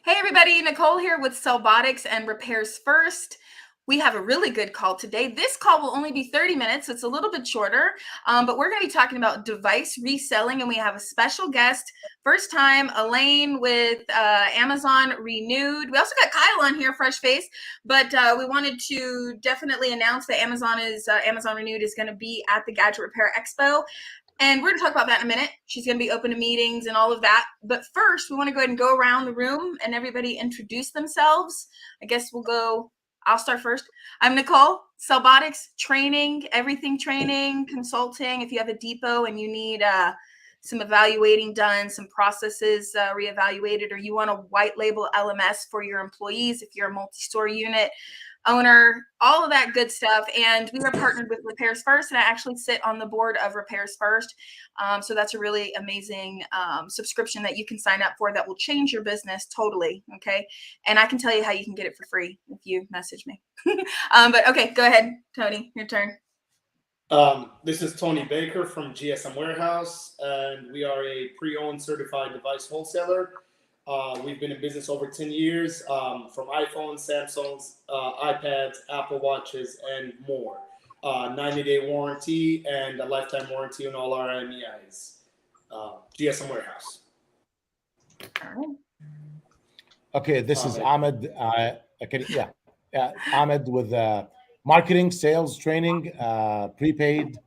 Hey everybody, Nicole here with Sellbotics and Repairs First. We have a really good call today. This call will only be 30 minutes, so it's a little bit shorter, but we're going to be talking about device reselling, and we have a special guest, first time, Elaine with Amazon Renewed. We also got Kyle on here, fresh face, but we wanted to definitely announce that Amazon Renewed is going to be at the Gadget Repair Expo. And we're going to talk about that in a minute. She's going to be open to meetings and all of that. But first, we want to go ahead and go around the room and everybody introduce themselves. I guess I'll start first. I'm Nicole, Sellbotics, training, everything training, consulting. If you have a depot and you need some evaluating done, some processes reevaluated, or you want a white label LMS for your employees, if you're a multi-store unit owner, all of that good stuff. And we are partnered with Repairs First, and I actually sit on the board of Repairs First. So that's a really amazing subscription that you can sign up for that will change your business totally. Okay. And I can tell you how you can get it for free if you message me. But okay, go ahead, Tony, your turn. This is Tony Baker from GSM Warehouse, and we are a pre-owned certified device wholesaler. We've been in business over 10 years, from iPhones, Samsungs, iPads, Apple Watches, and more. 90-day warranty and a lifetime warranty on all our MEIs. GSM Warehouse. Okay, this is Ahmed. Ahmed with marketing, sales, training, prepaid,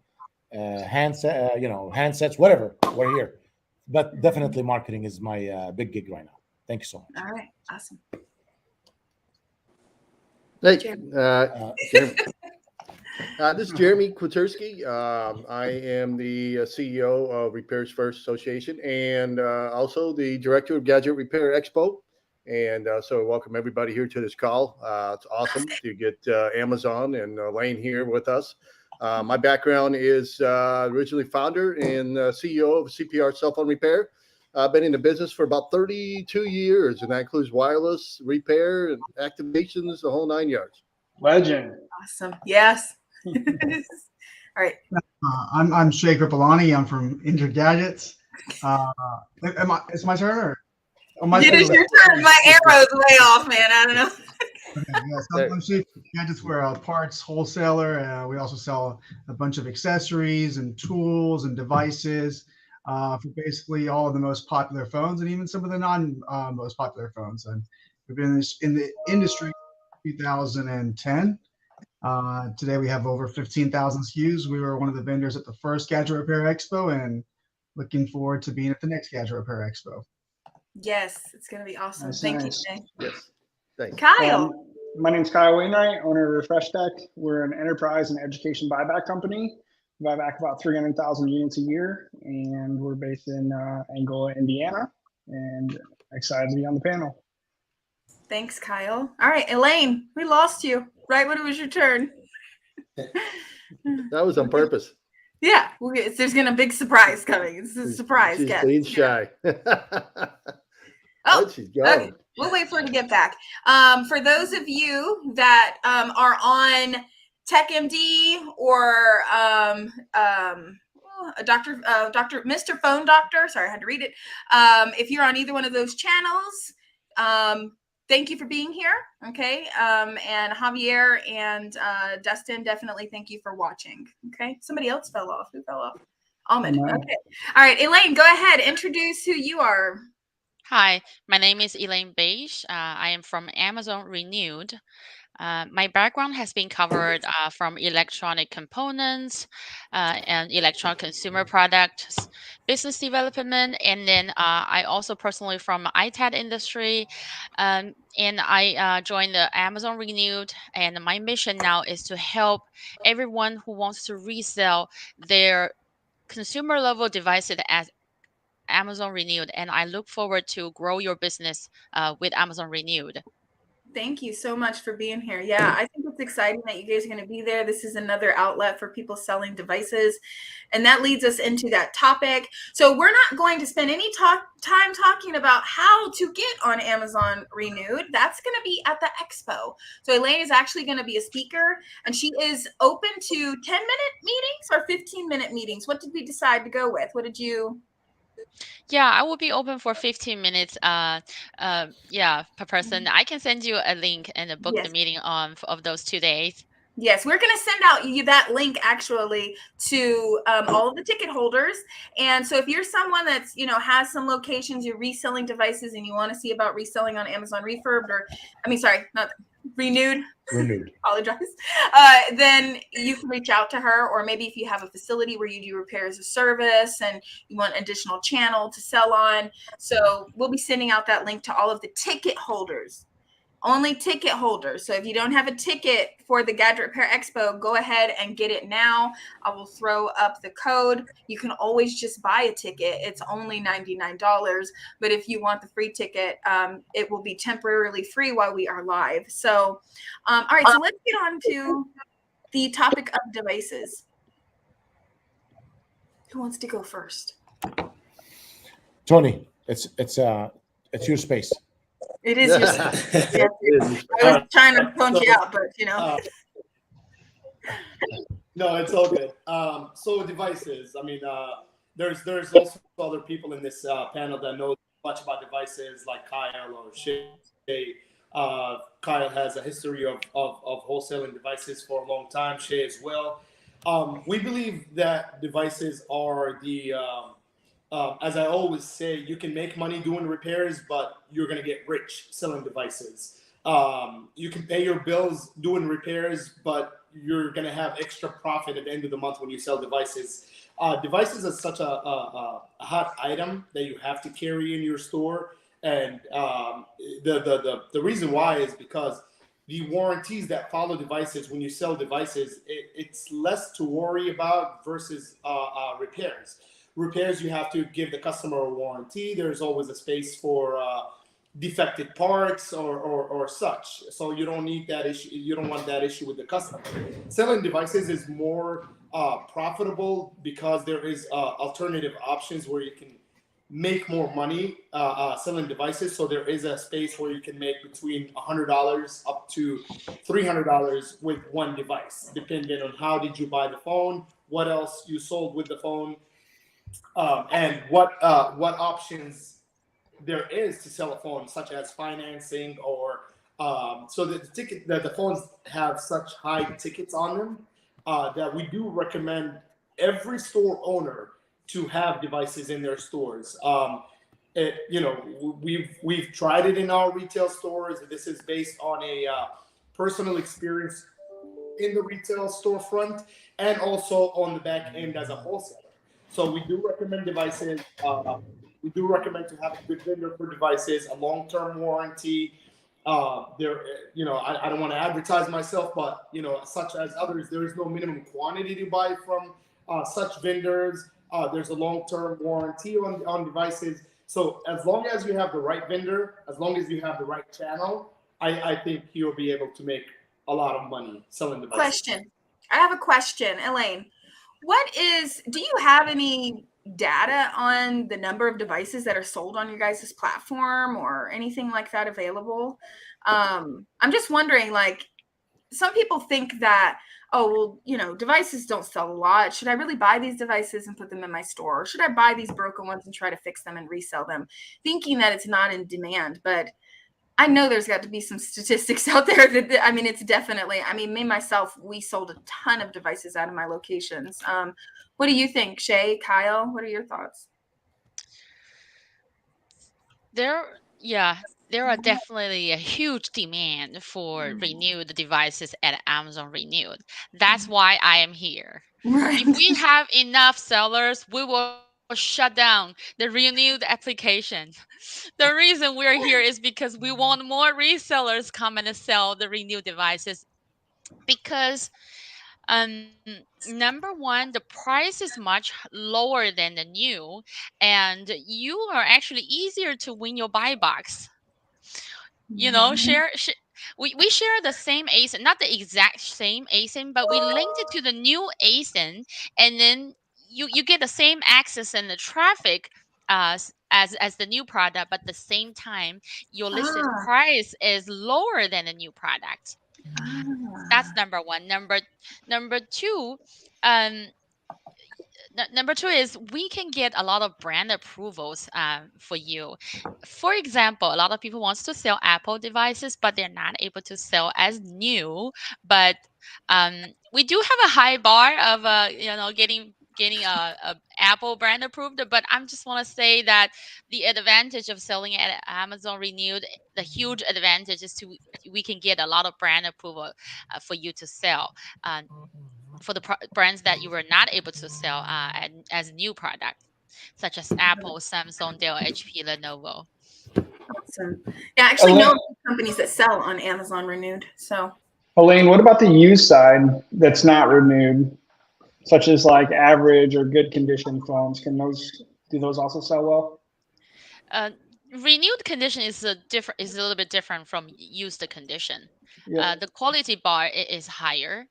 handsets, whatever. We're here. But definitely marketing is my big gig right now. Thank you so much. All right, awesome. Hey, this is Jeremy Kwiatkowski. I am the CEO of Repairs First Association and also the director of Gadget Repair Expo. And so welcome everybody here to this call. It's awesome to get Amazon and Elaine here with us. My background is originally founder and CEO of CPR Cell Phone Repair. I've been in the business for about 32 years, and that includes wireless repair and activations, the whole 9 yards. Legend. Awesome. Yes. All right. I'm Shay Kripalani. I'm from Injured Gadgets. It's my turn, or? It is your turn. My arrow's way off, man. I don't know. Okay, I'm Shay Gadgets. We're a parts wholesaler. We also sell a bunch of accessories and tools and devices for basically all of the most popular phones and even some of the non-most popular phones. And we've been in the industry since 2010. Today we have over 15,000 SKUs. We were one of the vendors at the first Gadget Repair Expo, and looking forward to being at the next Gadget Repair Expo. Yes, it's going to be awesome. That's Thank nice. you, Shay. Yes, thanks. Kyle. My name's Kyle Wainwright, owner of Refresh Tech. We're an enterprise and education buyback company. We buy back about 300,000 units a year, and we're based in Angola, Indiana, and excited to be on the panel. Thanks, Kyle. All right, Elaine, we lost you right when it was your turn. That was on purpose. Yeah, there's going to be a big surprise coming. It's a surprise. She's being shy. Oh, she's gone. Okay. We'll wait for her to get back. For those of you that are on TechMD or Mr. Phone Doctor, sorry, I had to read it. If you're on either one of those channels, thank you for being here. Okay. And Javier and Dustin, definitely thank you for watching. Okay. Somebody else fell off. Who fell off? Ahmed. Okay. All right, Elaine, go ahead. Introduce who you are. Hi, my name is Elaine Beige. I am from Amazon Renewed. My background has been covered from electronic components and electronic consumer products, business development, and then I also personally from ITAD industry. And I joined the Amazon Renewed, and my mission now is to help everyone who wants to resell their consumer level devices as Amazon Renewed, and I look forward to grow your business with Amazon Renewed. Thank you so much for being here. Yeah, I think it's exciting that you guys are going to be there. This is another outlet for people selling devices. And that leads us into that topic. So we're not going to spend any time talking about how to get on Amazon Renewed. That's going to be at the expo. So Elaine is actually going to be a speaker, and she is open to 10-minute meetings or 15-minute meetings. What did we decide to go with? What did you... Yeah, I will be open for 15 minutes. Yeah, per person. I can send you a link and book the Yes. meeting on of those 2 days. Yes, we're going to send out you that link actually to all of the ticket holders. And so if you're someone that's, has some locations, you're reselling devices and you want to see about reselling on Amazon Refurbed sorry, not Renewed, Renewed. apologize, then you can reach out to her. Or maybe if you have a facility where you do repair as a service and you want additional channel to sell on. So we'll be sending out that link to all of the ticket holders. Only ticket holders. So if you don't have a ticket for the Gadget Repair Expo, go ahead and get it now. I will throw up the code. You can always just buy a ticket. It's only $99. But if you want the free ticket, it will be temporarily free while we are live. So, all right. So let's get on to the topic of devices. Who wants to go first? Tony, it's your space. It is your yes, I was trying to punch you out, but No, it's all good. So devices. I mean, there's also other people in this panel that know much about devices, like Kyle or Shay. Kyle has a history of wholesaling devices for a long time. Shay as well. We believe that devices are as I always say, you can make money doing repairs, but you're going to get rich selling devices. You can pay your bills doing repairs, but you're going to have extra profit at the end of the month when you sell devices. Devices are such a hot item that you have to carry in your store. And the reason why is because the warranties that follow devices when you sell devices, it's less to worry about versus repairs. Repairs, you have to give the customer a warranty. There's always a space for defective parts or such. So you don't need that issue. You don't want that issue with the customer. Selling devices is more profitable because there is alternative options where you can make more money selling devices. So there is a space where you can make between $100 up to $300 with one device, depending on how did you buy the phone, what else you sold with the phone, and what options there is to sell a phone, such as financing or so that the phones have such high tickets on them that we do recommend every store owner to have devices in their stores. We've tried it in our retail stores. This is based on a personal experience in the retail storefront and also on the back end as a wholesaler. So we do recommend devices. We do recommend to have a good vendor for devices, a long-term warranty. I don't want to advertise myself, but such as others, there is no minimum quantity to buy from such vendors. There's a long-term warranty on devices. So as long as you have the right vendor, as long as you have the right channel, I think you'll be able to make a lot of money selling devices. Question. I have a question, Elaine. Do you have any data on the number of devices that are sold on your guys' platform or anything like that available? I'm just wondering, like, some people think that, oh, well, devices don't sell a lot. Should I really buy these devices and put them in my store? Or should I buy these broken ones and try to fix them and resell them, thinking that it's not in demand? But I know there's got to be some statistics out there it's definitely, me, myself, we sold a ton of devices out of my locations. What do you think, Shay, Kyle? What are your thoughts? There are definitely a huge demand for renewed devices at Amazon Renewed. That's why I am here. Right. If we have enough sellers, we will shut down the renewed application. The reason we're here is because we want more resellers come and sell the renewed devices because number one, the price is much lower than the new, and you are actually easier to win your buy box. We share the same ASIN, not the exact same ASIN, but we linked it to the new ASIN, and then you get the same access and the traffic as the new product, but at the same time your listed price is lower than the new product. That's number one. Number two, um, Number two is we can get a lot of brand approvals for you. For example, a lot of people wants to sell Apple devices, but they're not able to sell as new. But we do have a high bar of getting a Apple brand approved. But I'm just want to say that the advantage of selling at Amazon Renewed, the huge advantage is we can get a lot of brand approval for you to sell. For the brands that you were not able to sell as a new product, such as Apple, Samsung, Dell, HP, Lenovo. Awesome. Yeah, I actually know Elaine, companies that sell on Amazon Renewed. So Elaine, what about the used side that's not renewed, such as like average or good condition phones? Do those also sell well? Renewed condition is a little bit different from used condition. Yeah. The quality bar is higher.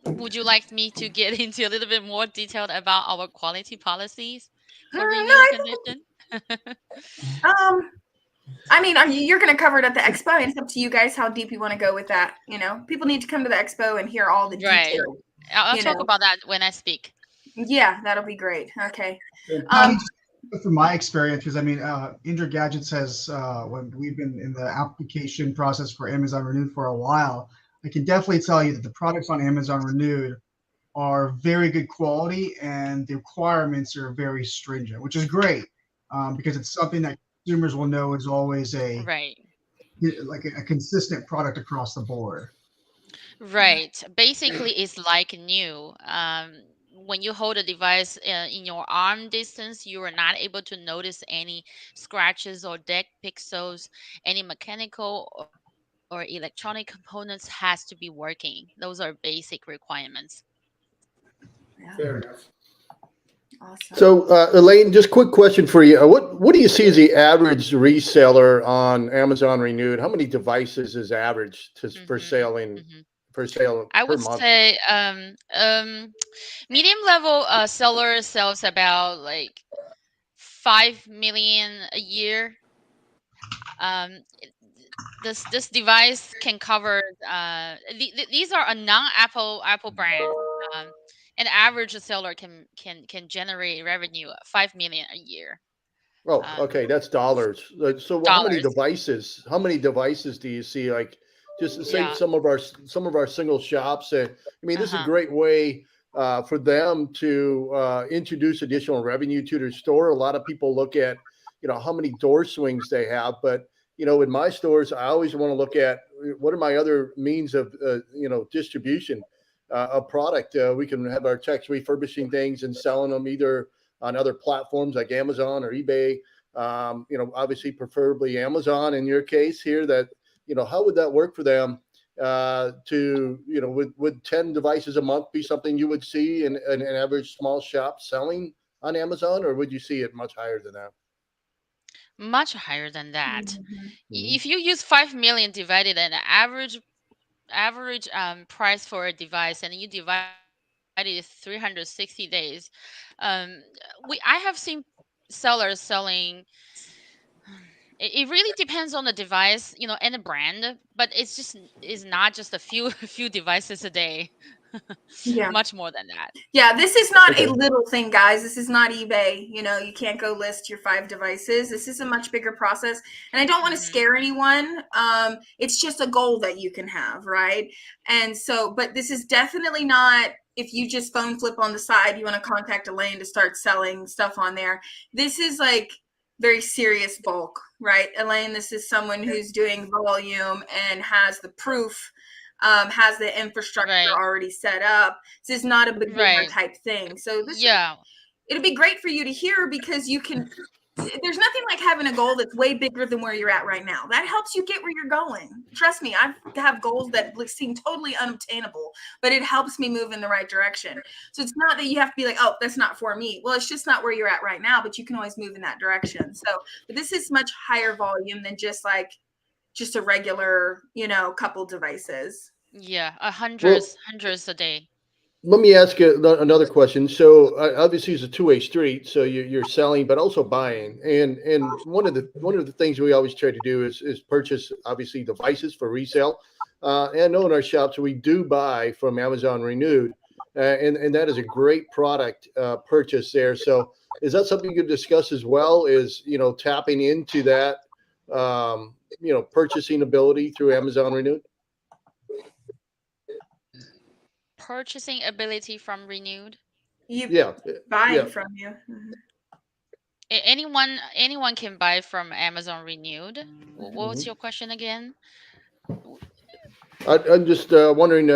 Would you like me to get into a little bit more detailed about our quality policies for no, renewed condition? I mean, you're going to cover it at the expo, and it's up to you guys how deep you want to go with that. You know, people need to come to the expo and hear all the Right. details. I'll talk about that when I speak. Yeah, that'll be great. Okay. From my experience, because I mean, Indra Gadgets has, when we've been in the application process for Amazon Renewed for a while, I can definitely tell you that the products on Amazon Renewed are very good quality and the requirements are very stringent, which is great because it's something that consumers will know is always right, like a consistent product across the board. Right. Basically, it's like new. When you hold a device in your arm distance, you are not able to notice any scratches or dead pixels. Any mechanical or electronic components has to be working. Those are basic requirements. Yeah. Fair enough. Awesome. So, Elaine, just quick question for you. What do you see as the average reseller on Amazon Renewed? How many devices is average for selling per sale I per would month? say medium level seller sells about like 5 million a year. This device can cover these are a non-Apple brand. An average seller can generate revenue 5 million a year. Oh, okay, that's dollars. So, how many Dollars. devices? How many devices do you see? Like, just say Yeah. some of our single shops. I mean, this is a Uh-huh. great way for them to introduce additional revenue to their store. A lot of people look at, how many door swings they have, but in my stores, I always want to look at what are my other means of distribution of product. We can have our techs refurbishing things and selling them either on other platforms like Amazon or eBay. Obviously, preferably Amazon in your case here. That how would that work for them? Would 10 devices a month be something you would see in an average small shop selling on Amazon, or would you see it much higher than that? Much higher than that. Mm-hmm. If you use 5 million divided an average price for a device, and you divide it 360 days, I have seen sellers selling. It really depends on the device, and the brand, but it's not just a few devices a day. Yeah. Much more than that. Yeah, this is not Okay. a little thing, guys. This is not eBay. You can't go list your 5 devices. This is a much bigger process. And I don't want to scare anyone. It's just a goal that you can have, right? And so, but this is definitely not, if you just phone flip on the side, you want to contact Elaine to start selling stuff on there. This is like very serious bulk, right? Elaine, this is someone who's doing volume and has the proof. Has the infrastructure already set up. This is not a beginner type thing. So it'll be great for you to hear because there's nothing like having a goal that's way bigger than where you're at right now. That helps you get where you're going. Trust me, I have goals that seem totally unobtainable, but it helps me move in the right direction. So it's not that you have to be like, oh, that's not for me. Well, it's just not where you're at right now, but you can always move in that direction. So, but this is much higher volume than just a regular, couple devices. Yeah, hundreds a day. Let me ask you another question. So obviously it's a two-way street. So you're selling, but also buying. And one of the things we always try to do is purchase obviously devices for resale. And I know in our shops we do buy from Amazon Renewed. and that is a great product purchase there. So is that something you could discuss as well? Is tapping into that purchasing ability through Amazon Renewed? Purchasing ability from Renewed. Yeah, buying yeah. from you. Mhm. Anyone can buy from Amazon Renewed. What's Mhm. your question again? I'm just wondering,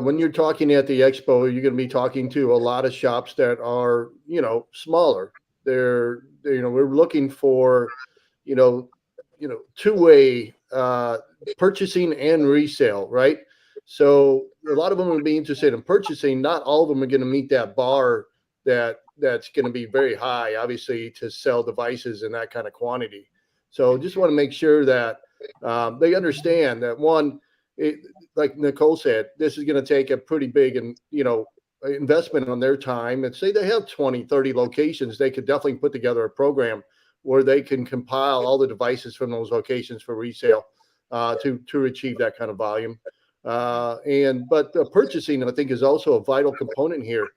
when you're talking at the expo, you're going to be talking to a lot of shops that are, smaller. We're looking for, you know, two-way purchasing and resale, right? So a lot of them would be interested in purchasing. Not all of them are going to meet that bar that's going to be very high, obviously, to sell devices in that kind of quantity. So just want to make sure that they understand that one, like Nicole said, this is going to take a pretty big and investment on their time. And say they have 20, 30 locations, they could definitely put together a program where they can compile all the devices from those locations for resale to achieve that kind of volume. But purchasing, I think, is also a vital component here.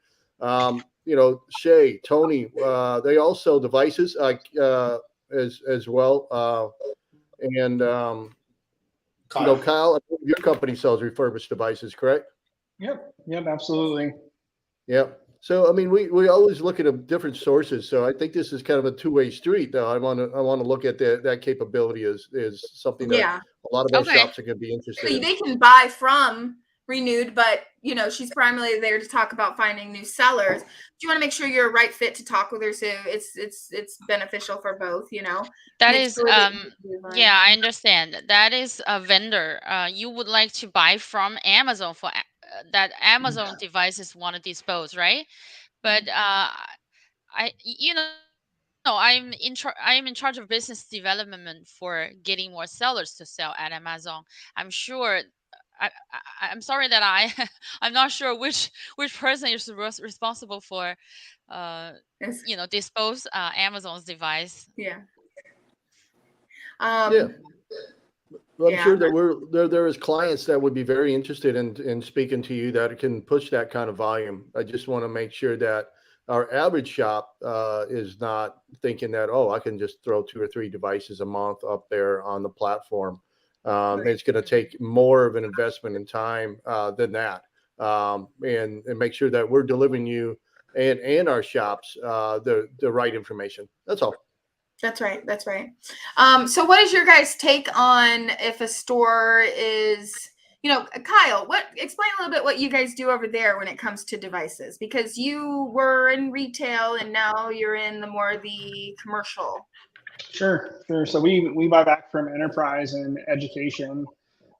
Shay, Tony, they all sell devices as well. And Kyle, your company sells refurbished devices, correct? Yep, absolutely. Yep. So, I mean, we always look at different sources. So I think this is kind of a two-way street, though. I want to look at that capability is something that Yeah. a lot of our Okay. shops are going to be interested in. They can buy from Renewed, but she's primarily there to talk about finding new sellers. Do you want to make sure you're a right fit to talk with her, so it's beneficial for both? That Make is, sure that you yeah, I understand. That is a vendor. You would like to buy from Amazon for that Amazon devices want to dispose, right? But I am in charge of business development for getting more sellers to sell at Amazon. I'm sure. I'm sorry that I'm not sure which person is responsible for, Yes. dispose Amazon's device. Yeah. Yeah. Well, I'm Yeah. sure that there is clients that would be very interested in speaking to you that can push that kind of volume. I just want to make sure that our average shop is not thinking that, oh, I can just throw 2 or 3 devices a month up there on the platform. It's going to take more of an investment in time than that, and make sure that we're delivering you and our shops the right information. That's all. That's right. That's right. So what is your guys' take on if a store is, Kyle, explain a little bit what you guys do over there when it comes to devices, because you were in retail and now you're in the commercial. Sure. So we buy back from enterprise and education.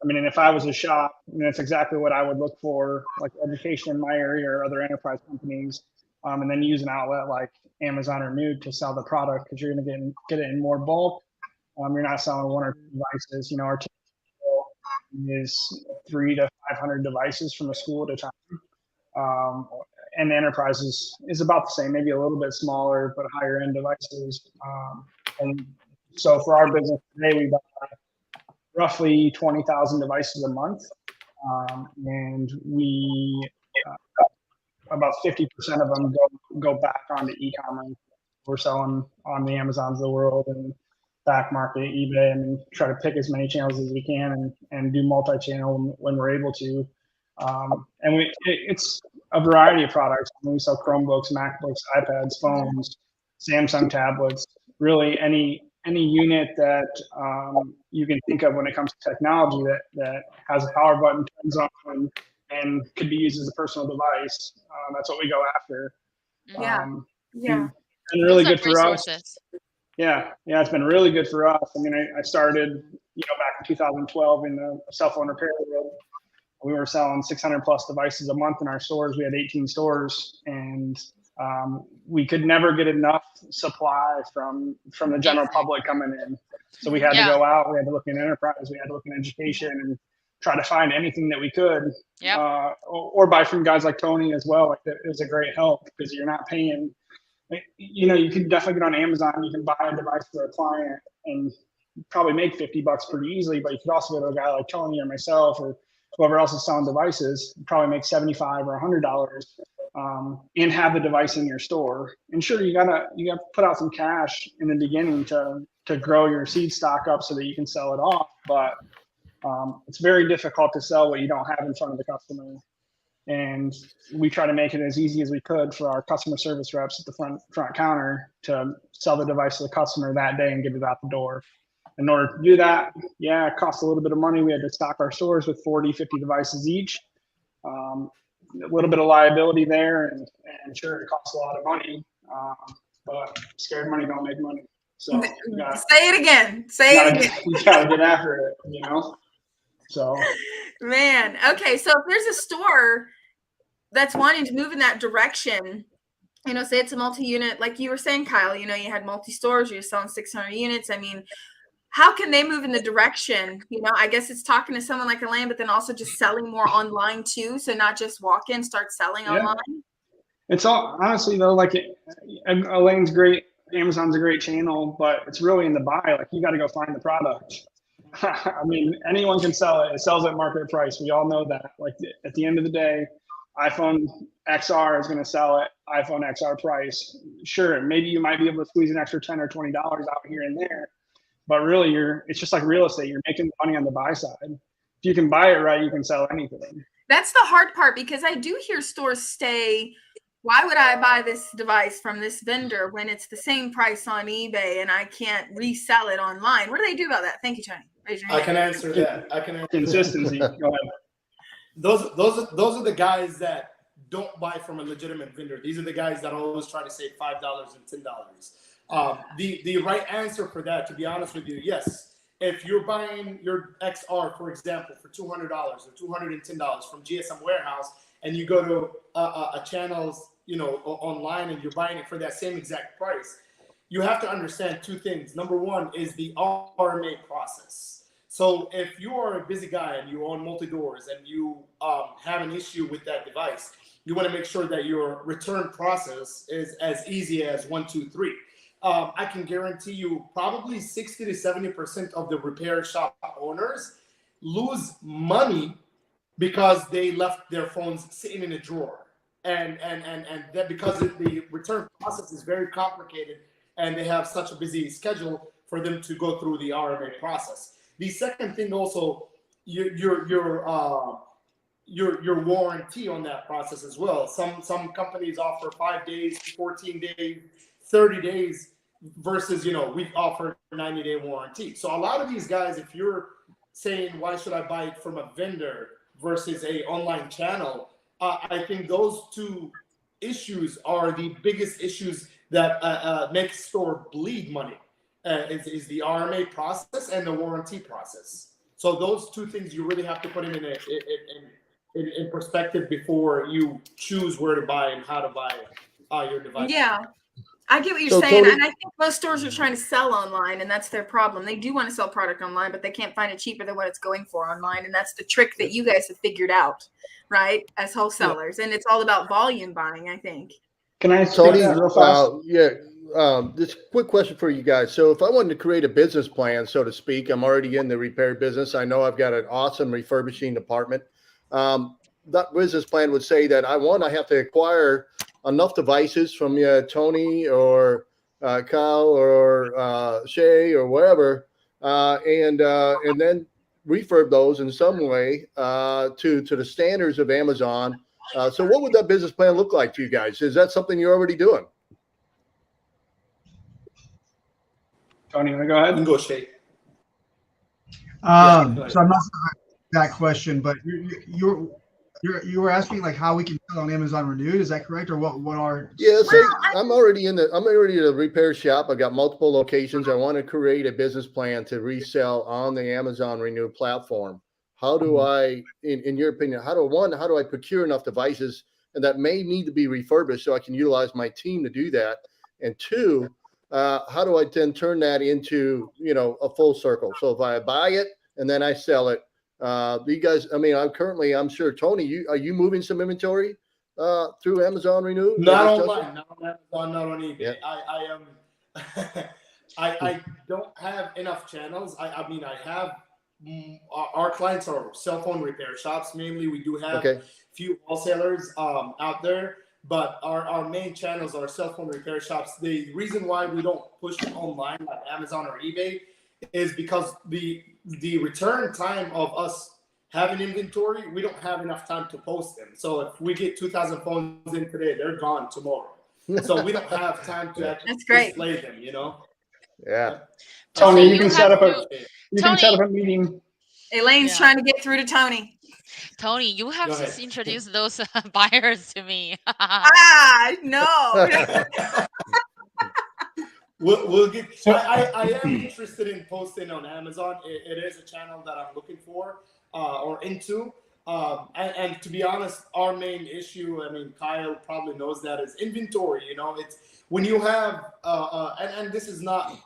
I mean, and if I was a shop, that's exactly what I would look for, like education in my area or other enterprise companies, and then use an outlet like Amazon or Nude to sell the product, because you're going to get it in more bulk. You're not selling 1 or 2 devices. Our typical is 300 to 500 devices from a school at a time. And the enterprise is about the same, maybe a little bit smaller, but higher end devices. And so for our business today, we buy roughly 20,000 devices a month. And we, about 50% of them go back onto e-commerce. We're selling on the Amazons of the world and back market, eBay, and try to pick as many channels as we can and do multi-channel when we're able to. And it's a variety of products. We sell Chromebooks, MacBooks, iPads, phones, Samsung tablets, really any unit that you can think of when it comes to technology that has a power button, turns on, and could be used as a personal device. That's what we go after. Yeah. Yeah. And really Those are good for great us. sources. Yeah, it's been really good for us. I mean, I started, back in 2012 in the cell phone repair world. We were selling 600 plus devices a month in our stores. We had 18 stores, and we could never get enough supply from the general public coming in. So we had to go out. We had to look in enterprise. We had to look in education and try to find anything that we could. Yep. Or buy from guys like Tony as well. Like, it was a great help because you're not paying. You can definitely get on Amazon. You can buy a device for a client and probably make $50 pretty easily. But you could also go to a guy like Tony or myself or whoever else is selling devices probably make $75 or $100 and have the device in your store. And sure, you gotta put out some cash in the beginning to grow your seed stock up so that you can sell it off. But it's very difficult to sell what you don't have in front of the customer. And we try to make it as easy as we could for our customer service reps at the front counter to sell the device to the customer that day and get it out the door. In order to do that, yeah, it costs a little bit of money. We had to stock our stores with 40, 50 devices each. A little bit of liability there, and sure, it costs a lot of money. But scared money don't make money. So say it again. Say it again. You gotta get after it, you know. So, man, okay. So if there's a store that's wanting to move in that direction, you know, say it's a multi-unit, like you were saying, Kyle, you know, you had multi-stores, you're selling 600 units. I mean, how can they move in the direction? You know, I guess it's talking to someone like Elaine, but then also just selling more online too. So not just walk in, start selling online. It's all, honestly though, like Elaine's great. Amazon's a great channel, but it's really in the buy. Like, you got to go find the product. I mean, anyone can sell it. It sells at market price. We all know that. Like, at the end of the day, iPhone XR is going to sell at iPhone XR price. Sure, maybe you might be able to squeeze an extra $10 or $20 out here and there, but really, it's just like real estate. You're making money on the buy side. If you can buy it right, you can sell anything. That's the hard part, because I do hear stores say, why would I buy this device from this vendor when it's the same price on eBay and I can't resell it online? What do they do about that? Thank you, Tony. Raise your hand. I can answer that. Consistency. Go ahead. Those are the guys that don't buy from a legitimate vendor. These are the guys that always try to save $5 and $10. The right answer for that, to be honest with you, yes. If you're buying your XR, for example, for $200 or $210 from GSM Warehouse, and you go to a channel's, you know, online, and you're buying it for that same exact price, you have to understand two things. Number one is the RMA process. So if you are a busy guy and you own multi-doors and you have an issue with that device, you want to make sure that your return process is as easy as 1, 2, 3. I can guarantee you probably 60 to 70% of the repair shop owners lose money because they left their phones sitting in a drawer. And that because the return process is very complicated and they have such a busy schedule for them to go through the RMA process. The second thing also, your warranty on that process as well. Some companies offer 5 days, 14 days, 30 days versus, you know, we offer 90-day warranty. So a lot of these guys, if you're saying, why should I buy it from a vendor versus a online channel, I think those two issues are the biggest issues that make store bleed money. Is the RMA process and the warranty process. So those two things you really have to put in perspective before you choose where to buy and how to buy your device. Yeah, I get what you're saying. And I think most stores are trying to sell online, and that's their problem. They do want to sell product online, but they can't find it cheaper than what it's going for online. And that's the trick that you guys have figured out, right, as wholesalers. And it's all about volume buying, I think. Can I Tony, real fast? This quick question for you guys. So if I wanted to create a business plan, so to speak, I'm already in the repair business. I know I've got an awesome refurbishing department. That business plan would say that I have to acquire enough devices from Tony or Kyle or Shay or wherever, and then refurb those in some way to the standards of Amazon. So what would that business plan look like to you guys? Is that something you're already doing? Tony, you want to go ahead? You can go, Shay. So I'm not sure that question, but you were asking like how we can sell on Amazon Renewed. Is that correct, or what are? Yeah, so I'm already in a repair shop. I've got multiple locations. I want to create a business plan to resell on the Amazon Renewed platform. How do I, in your opinion, how do I procure enough devices and that may need to be refurbished so I can utilize my team to do that? And two, how do I then turn that into, a full circle? So if I buy it and then I sell it, you guys, I mean, I'm sure, Tony, are you moving some inventory through Amazon Renewed? Not online, not on Amazon, not on eBay. Yeah. I am, I don't have enough channels. I mean, I have our clients are cell phone repair shops mainly. We do have Okay. few wholesalers out there, but our main channels are cell phone repair shops. The reason why we don't push online like Amazon or eBay is because the return time of us having inventory, we don't have enough time to post them. So if we get 2,000 phones in today, they're gone tomorrow. So we don't have time to actually That's great. display them, you know? Yeah. Tony, So you can have set up to- you can set Tony- up a meeting. Elaine's Yeah. trying to get through to Tony. Tony, you have Go to ahead. introduce those buyers to me. No. We'll get. So- I am interested in posting on Amazon. It is a channel that I'm looking for or into. And to be honest, our main issue, I mean, Kyle probably knows that, is inventory. You know, it's when you have, and this is not,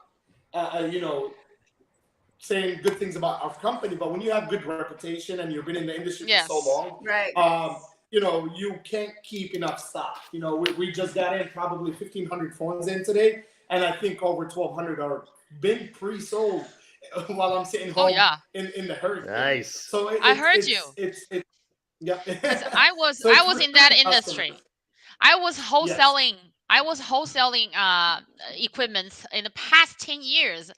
you know, saying good things about our company, but when you have good reputation and you've been in the industry Yes. for so long, Right. you know, you can't keep enough stock. You know, we just got in probably 1,500 phones in today, and I think over 1,200 are been pre-sold while I'm sitting home in the hurricane. Nice. So I heard you. It's yeah. 'Cause I was So it's in that recurring industry. customers. I was wholesaling. I was wholesaling equipment in the past 10 years.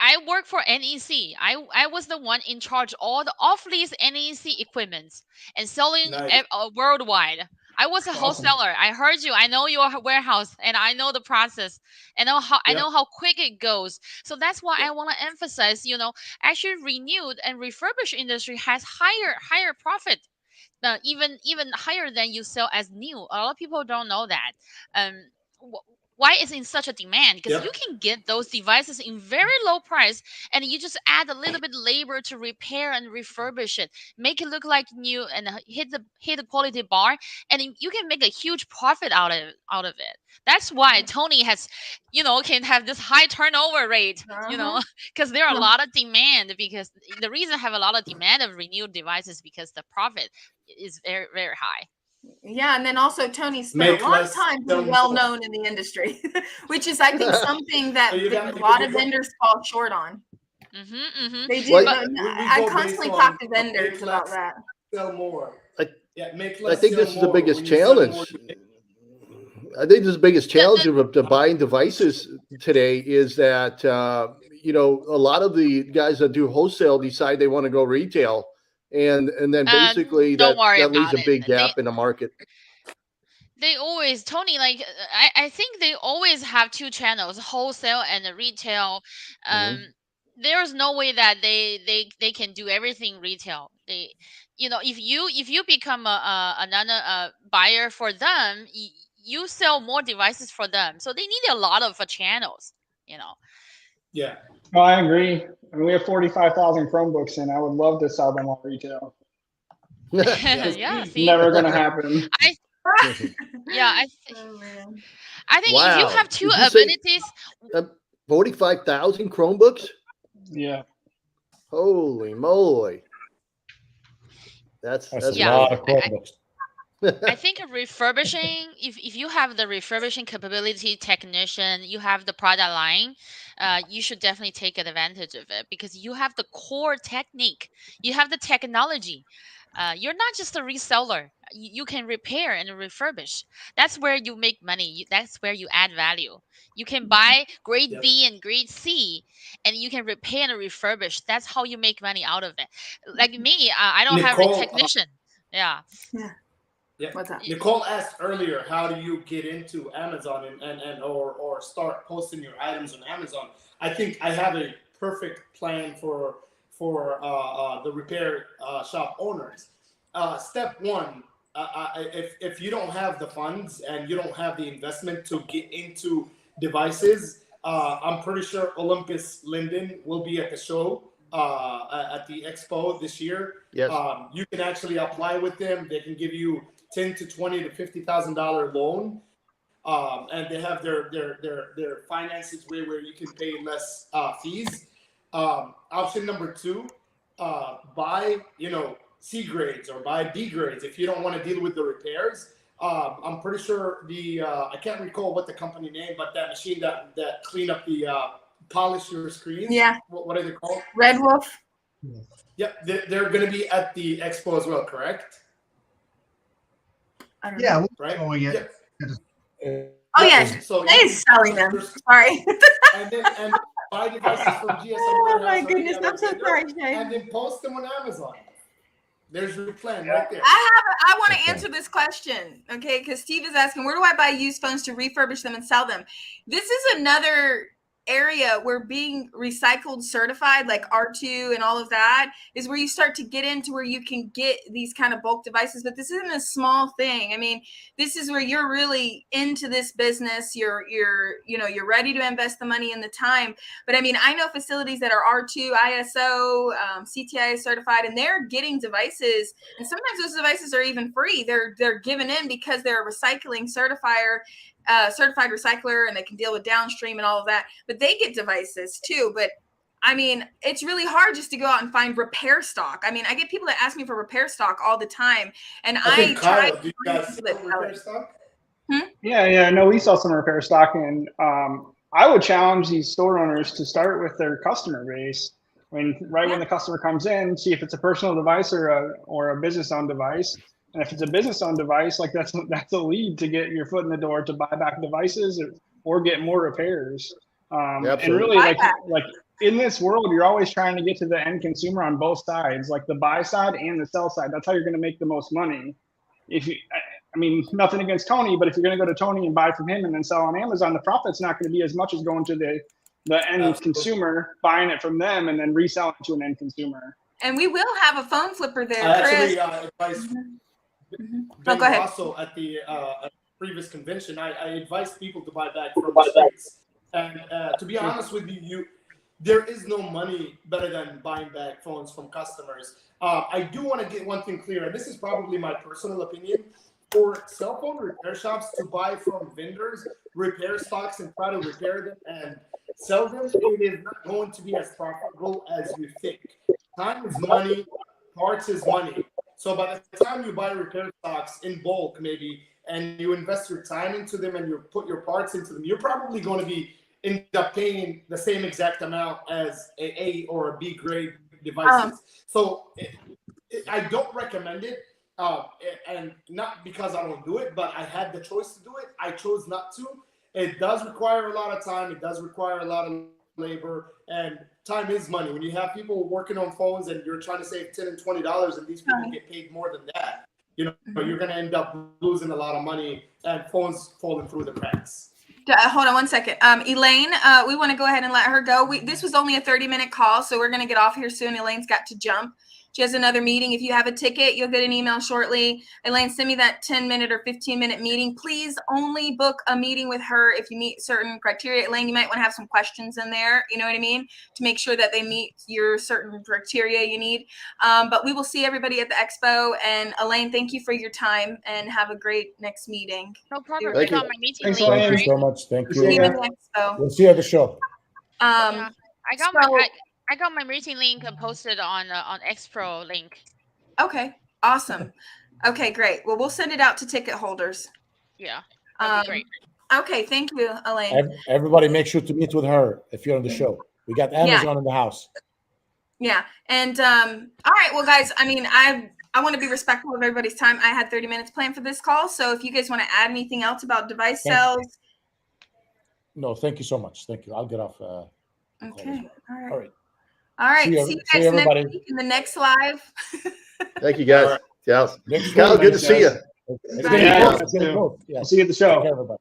I work for NEC. I was the one in charge of all the off-lease NEC equipment and selling Nice. worldwide. I was a Awesome. wholesaler. I heard you. I know your warehouse, and I know the process. I know how quick it goes. So that's why I want to emphasize. You know, actually, renewed and refurbished industry has higher profit. Even higher than you sell as new. A lot of people don't know that. Why is in such a demand? Because you can get those devices in very low price, and you just add a little bit labor to repair and refurbish it, make it look like new, and hit the quality bar, and you can make a huge profit out of it. That's why Tony has, can have this high turnover rate. Because there are a lot of demand. Because the reason I have a lot of demand of renewed devices because the profit is very, very high. Yeah, and then also Tony spent a long time being well known in the industry, which is, I think, something that a lot of vendors fall short on. They do. I constantly talk to vendors about that. Sell more. I think this is the biggest challenge. I think this is the biggest challenge of buying devices today is that, a lot of the guys that do wholesale decide they want to go retail. And then basically that leaves a big gap in the market. They always, Tony, like I think they always have two channels, wholesale and retail. There's no way that they can do everything retail. If you become another buyer for them, you sell more devices for them. So they need a lot of channels. Yeah. Oh, I agree. And we have 45,000 Chromebooks, and I would love to sell them on retail. See? Never going to happen. I think if you have two abilities, 45,000 Chromebooks. Yeah. Holy moly! That's a lot of Chromebooks. I think refurbishing, if you have the refurbishing capability technician, you have the product line, you should definitely take advantage of it because you have the core technique, you have the technology. You're not just a reseller. You can repair and refurbish. That's where you make money. That's where you add value. You can buy grade B and grade C, and you can repair and refurbish. That's how you make money out of it. Like me, I don't have a technician. Yeah. What's up? Nicole asked earlier, how do you get into Amazon or start posting your items on Amazon? I think I have a perfect plan for the repair shop owners. Step one, if you don't have the funds and you don't have the investment to get into devices, I'm pretty sure Olympus Linden will be at the show at the expo this year. Yes. You can actually apply with them. They can give you $10,000 to $20,000 to $50,000 loan, and they have their finances where you can pay less fees. Option number two, buy C grades or buy B grades if you don't want to deal with the repairs. I'm pretty sure I can't recall what the company name, but that machine that clean up the polish your screens. Yeah. What are they called? Red Wolf. Yeah, they're going to be at the expo as well, correct? I don't Yeah, know. we're Right? showing it. Oh yeah, So Jay is selling them. Sorry. and then buy devices from GSM Oh my Warehouse or goodness, any other I'm so vendor, sorry, Jay. and then post them on Amazon. There's your plan right there. I want to Okay. answer this question, okay? Because Steve is asking, where do I buy used phones to refurbish them and sell them? This is another area where being recycled certified, like R2 and all of that, is where you start to get into where you can get these kind of bulk devices. But this isn't a small thing. I mean, this is where you're really into this business. You're ready to invest the money and the time. But I mean, I know facilities that are R2, ISO, CTIA certified, and they're getting devices. And sometimes those devices are even free. They're given in because they're a recycling certifier, certified recycler, and they can deal with downstream and all of that. But they get devices too. But I mean, it's really hard just to go out and find repair stock. I mean, I get people that ask me for repair stock all the time, and I think try Kyle, do you guys people that sell sell repair it. stock? Yeah, no, we sell some repair stock, and I would challenge these store owners to start with their customer base. When the customer comes in, see if it's a personal device or a business-owned device. And if it's a business-owned device, like that's a lead to get your foot in the door to buy back devices or get more repairs. And really, like in this world, you're always trying to get to the end consumer on both sides, like the buy side and the sell side. That's how you're going to make the most money. I mean, nothing against Tony, but if you're going to go to Tony and buy from him and then sell on Amazon, the profit's not going to be as much as going to the end consumer, buying it from them and then reselling it to an end consumer. And we will have a phone flipper there, Actually, Chris. advised Oh, go ahead. also at the previous convention, I advised people to buy back from the streets. And to be honest with you, there is no money better than buying back phones from customers. I do want to get one thing clear, and this is probably my personal opinion. For cell phone repair shops to buy from vendors, repair stocks, and try to repair them and sell them, it is not going to be as profitable as you think. Time is money, parts is money. So by the time you buy repair stocks in bulk, maybe, and you invest your time into them and you put your parts into them, you're probably going to end up paying the same exact amount as A or a B grade devices. So I don't recommend it. And not because I don't do it, but I had the choice to do it. I chose not to. It does require a lot of time. It does require a lot of labor, and time is money. When you have people working on phones and you're trying to save $10 and $20, and these people get paid more than that, you're going to end up losing a lot of money and phones falling through the cracks. Hold on one second. Elaine, we want to go ahead and let her go. This was only a 30-minute call, so we're going to get off here soon. Elaine's got to jump. She has another meeting. If you have a ticket, you'll get an email shortly. Elaine, send me that 10-minute or 15-minute meeting. Please only book a meeting with her if you meet certain criteria. Elaine, you might want to have some questions in there, you know what I mean, to make sure that they meet your certain criteria you need. But we will see everybody at the expo. And Elaine, thank you for your time and have a great next meeting. No problem. Thank I got you. my meeting Thanks, link. Elaine. Thank you so much. Thank See you you. at the expo. We'll see you at the show. Yeah, I got so- I got my meeting link posted on Xpro link. Okay, awesome. Okay, great. Well, we'll send it out to ticket holders. Yeah, that'd be great. Okay, thank you, Elaine. Everybody make sure to meet with her if you're on the show. We got Amazon in the house. Yeah. And all right, well, guys, I mean, I want to be respectful of everybody's time. I had 30 minutes planned for this call. So if you guys want to add anything else about device sales. No, thank you so much. Thank you. I'll get off. Okay. All All right. All right. See you guys everybody. next week in the next live. Thank you, guys. All right. Yeah. Next Kyle, week. good to see you. It's Bye. gonna be Yeah, both. It's gonna be both. Yes. See you at the show. Take care, everybody.